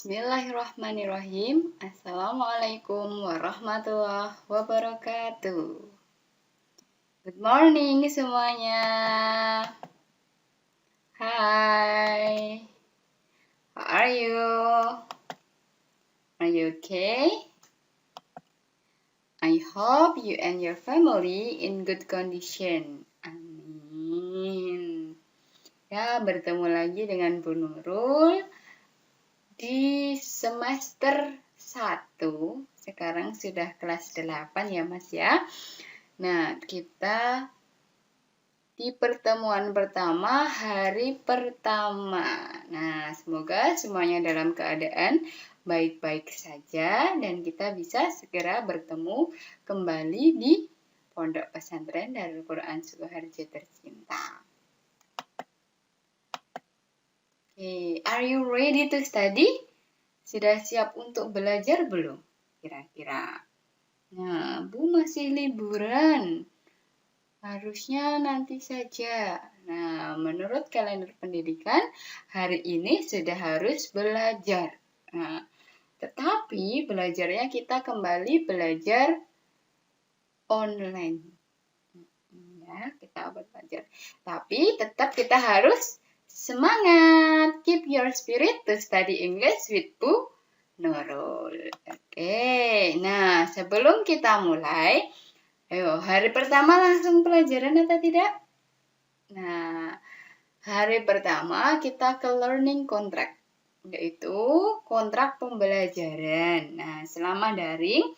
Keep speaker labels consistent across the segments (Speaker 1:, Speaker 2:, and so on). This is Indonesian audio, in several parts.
Speaker 1: Bismillahirrahmanirrahim. Assalamualaikum warahmatullahi wabarakatuh. Good morning semuanya. Hi. How are you? Are you okay? I hope you and your family in good condition. Amin. Ya, bertemu lagi dengan Bu Nurul di semester 1, sekarang sudah kelas 8 ya Mas ya. Nah, kita di pertemuan pertama, hari pertama. Nah, semoga semuanya dalam keadaan baik-baik saja dan kita bisa segera bertemu kembali di Pondok Pesantren Darul Quran Sukoharjo tercinta. Okay, are you ready to study? Sudah siap untuk belajar belum? Kira-kira. Nah, Bu masih liburan. Harusnya nanti saja. Nah, menurut kalender pendidikan, hari ini sudah harus belajar. Nah, tetapi belajarnya kita kembali belajar online. Ya, kita belajar. Tapi tetap kita harus semangat. Keep your spirit to study English with Bu Nurul. Oke, nah sebelum kita mulai, ayo hari pertama langsung pelajaran atau tidak? Nah, hari pertama kita ke learning contract, yaitu kontrak pembelajaran. Nah, selama daring,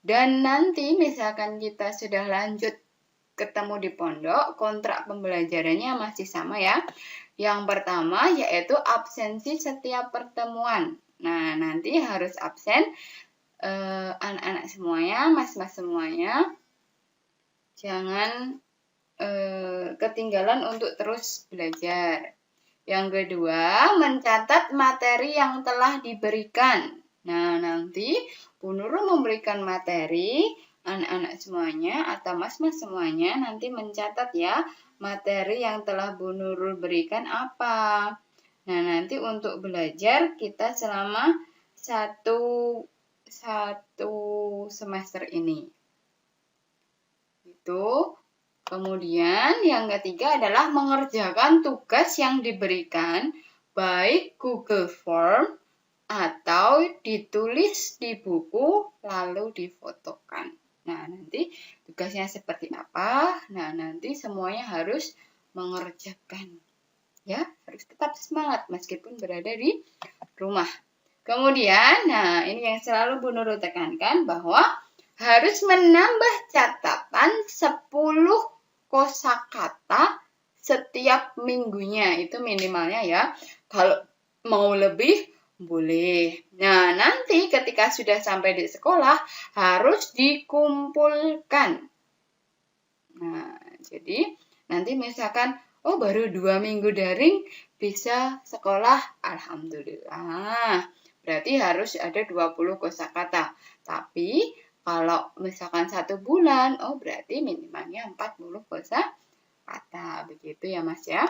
Speaker 1: dan nanti misalkan kita sudah lanjut ketemu di pondok, kontrak pembelajarannya masih sama ya. Yang pertama yaitu absensi setiap pertemuan. Nah, nanti harus absen anak-anak semuanya, mas-mas semuanya. Jangan ketinggalan untuk terus belajar. Yang kedua, mencatat materi yang telah diberikan. Nah, nanti Bu Nurul memberikan materi, anak-anak semuanya atau mas-mas semuanya nanti mencatat ya materi yang telah Bu Nurul berikan apa. Nah, nanti untuk belajar kita selama satu semester ini. Itu. Kemudian yang ketiga adalah mengerjakan tugas yang diberikan baik Google Form atau ditulis di buku lalu difotokan. Nah, nanti tugasnya seperti apa? Nah, nanti semuanya harus mengerjakan. Ya, harus tetap semangat meskipun berada di rumah. Kemudian, nah ini yang selalu Bu Nurul tekankan bahwa harus menambah catatan 10 kosakata setiap minggunya. Itu minimalnya ya. Kalau mau lebih boleh. Nah, nanti ketika sudah sampai di sekolah harus dikumpulkan. Nah, jadi nanti misalkan baru 2 minggu daring bisa sekolah, alhamdulillah. Berarti harus ada 20 kosakata. Tapi kalau misalkan 1 bulan, berarti minimalnya 40 kosakata. Begitu ya Mas ya.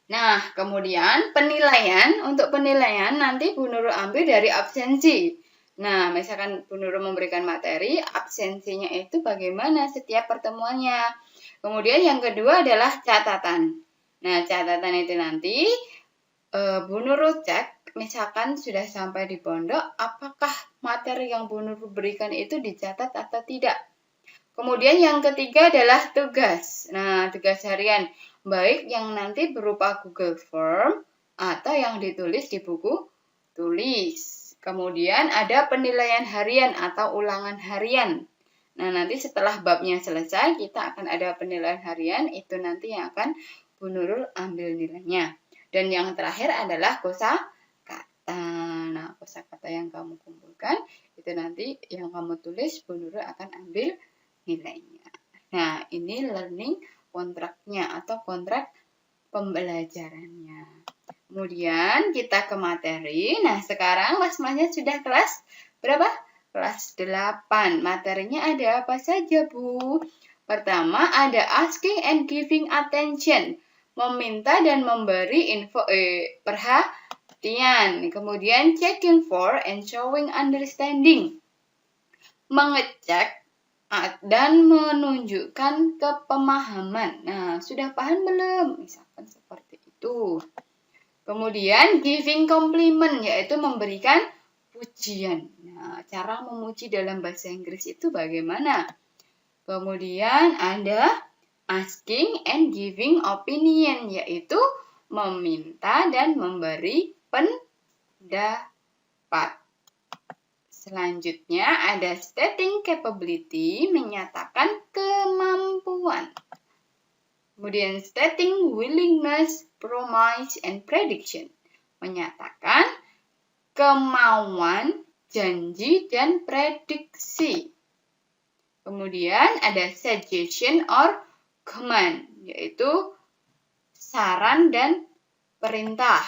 Speaker 1: Nah, kemudian penilaian. Untuk penilaian nanti Bu Nurul ambil dari absensi. Nah, misalkan Bu Nurul memberikan materi, absensinya itu bagaimana setiap pertemuannya. Kemudian yang kedua adalah catatan. Nah, catatan itu nanti Bu Nurul cek, misalkan sudah sampai di pondok, apakah materi yang Bu Nurul berikan itu dicatat atau tidak. Kemudian yang ketiga adalah tugas. Nah, tugas harian. Baik yang nanti berupa Google Form atau yang ditulis di buku tulis. Kemudian ada penilaian harian atau ulangan harian. Nah, nanti setelah babnya selesai, kita akan ada penilaian harian. Itu nanti yang akan Bu Nurul ambil nilainya. Dan yang terakhir adalah kosakata. Nah, kosakata yang kamu kumpulkan, itu nanti yang kamu tulis, Bu Nurul akan ambil nilainya. Nah, ini learning kontraknya atau kontrak pembelajarannya. Kemudian kita ke materi. Nah, sekarang mas-masnya sudah kelas berapa? Kelas 8. Materinya ada apa saja, Bu? Pertama, ada asking and giving attention. Meminta dan memberi perhatian. pengertian. Kemudian checking for and showing understanding. Mengecek dan menunjukkan kepemahaman. Nah, sudah paham belum? Misalkan seperti itu. Kemudian giving compliment, yaitu memberikan pujian. Nah, cara memuji dalam bahasa Inggris itu bagaimana? Kemudian ada asking and giving opinion, yaitu meminta dan memberi pendapat. Selanjutnya ada stating capability, menyatakan kemampuan. Kemudian stating willingness, promise, and prediction, menyatakan kemauan, janji, dan prediksi. Kemudian ada suggestion or command, yaitu saran dan perintah.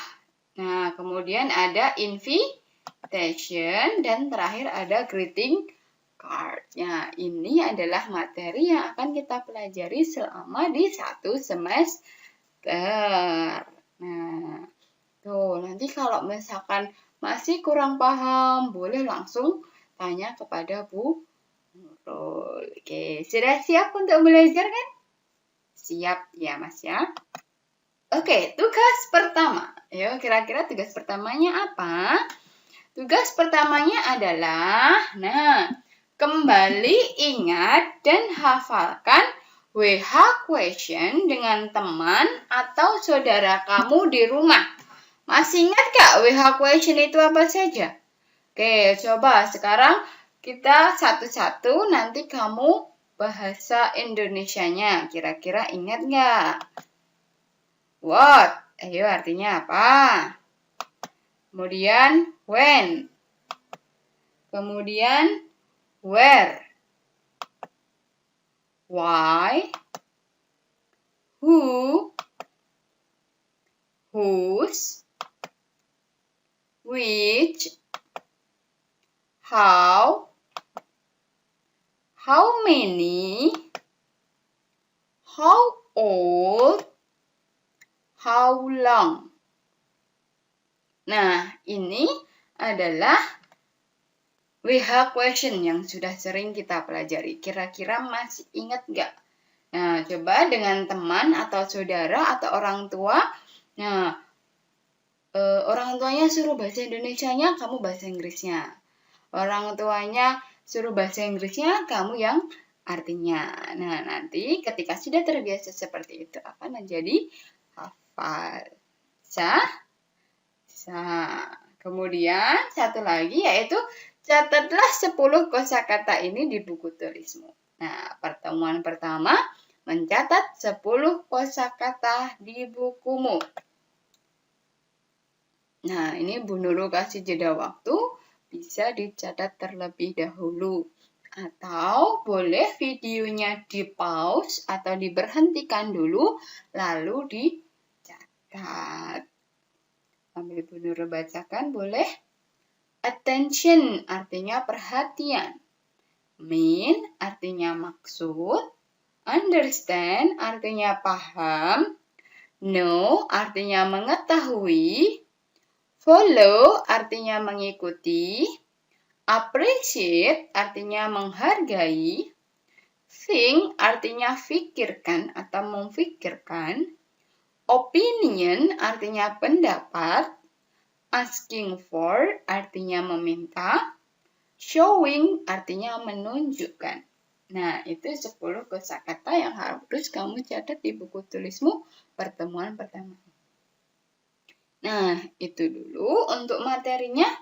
Speaker 1: Nah, kemudian ada invitation, dan terakhir ada greeting card. Nah, ini adalah materi yang akan kita pelajari selama di 1 semester. Nah, tuh nanti kalau misalkan masih kurang paham, boleh langsung tanya kepada Bu Nurul. Oke, sudah siap untuk belajar kan? Siap ya, Mas ya? Oke, tugas pertama. Ayo, kira-kira tugas pertamanya apa? Tugas pertamanya adalah, kembali ingat dan hafalkan WH question dengan teman atau saudara kamu di rumah. Masih ingat gak WH question itu apa saja? Oke, coba sekarang kita satu-satu, nanti kamu bahasa Indonesianya. Kira-kira ingat gak? What? Ayo, artinya apa? Kemudian when. Kemudian where. Why. Who. Whose. Which. How. How many. How old. How long. Nah, ini adalah WH question yang sudah sering kita pelajari. Kira-kira masih ingat nggak? Nah, coba dengan teman atau saudara atau orang tua. Nah, orang tuanya suruh bahasa Indonesianya, kamu bahasa Inggrisnya. Orang tuanya suruh bahasa Inggrisnya, kamu yang artinya. Nah, nanti ketika sudah terbiasa seperti itu akan menjadi hafal. Kemudian satu lagi yaitu catatlah 10 kosakata ini di buku tulismu. Nah, pertemuan pertama mencatat 10 kosakata di bukumu. Nah, ini Bu Nurul kasih jeda waktu, bisa dicatat terlebih dahulu. Atau boleh videonya di-pause atau diberhentikan dulu, lalu dicatat. Sambil Bu Nurul bacakan, boleh? Attention artinya perhatian. Mean artinya maksud. Understand artinya paham. Know artinya mengetahui. Follow artinya mengikuti. Appreciate artinya menghargai. Think artinya fikirkan atau memfikirkan. Opinion artinya pendapat. Asking for artinya meminta. Showing artinya menunjukkan. Nah, itu 10 kosakata yang harus kamu catat di buku tulismu pertemuan pertama. Nah, itu dulu untuk materinya.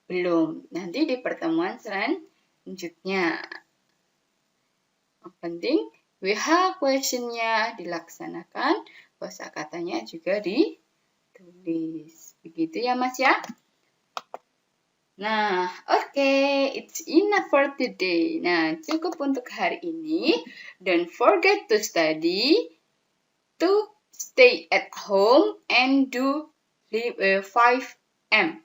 Speaker 1: Belum. Nanti di pertemuan selanjutnya. Yang penting, WH question-nya dilaksanakan, kosakatanya juga ditulis. Begitu ya, Mas ya? Nah, oke, it's enough for today. Nah, cukup untuk hari ini. Don't forget to study, to stay at home, and do 5M.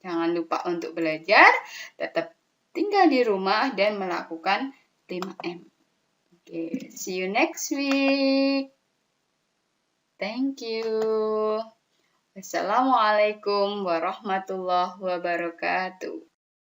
Speaker 1: Jangan lupa untuk belajar, tetap tinggal di rumah, dan melakukan 5M. Oke, see you next week. Thank you. Assalamualaikum warahmatullahi wabarakatuh.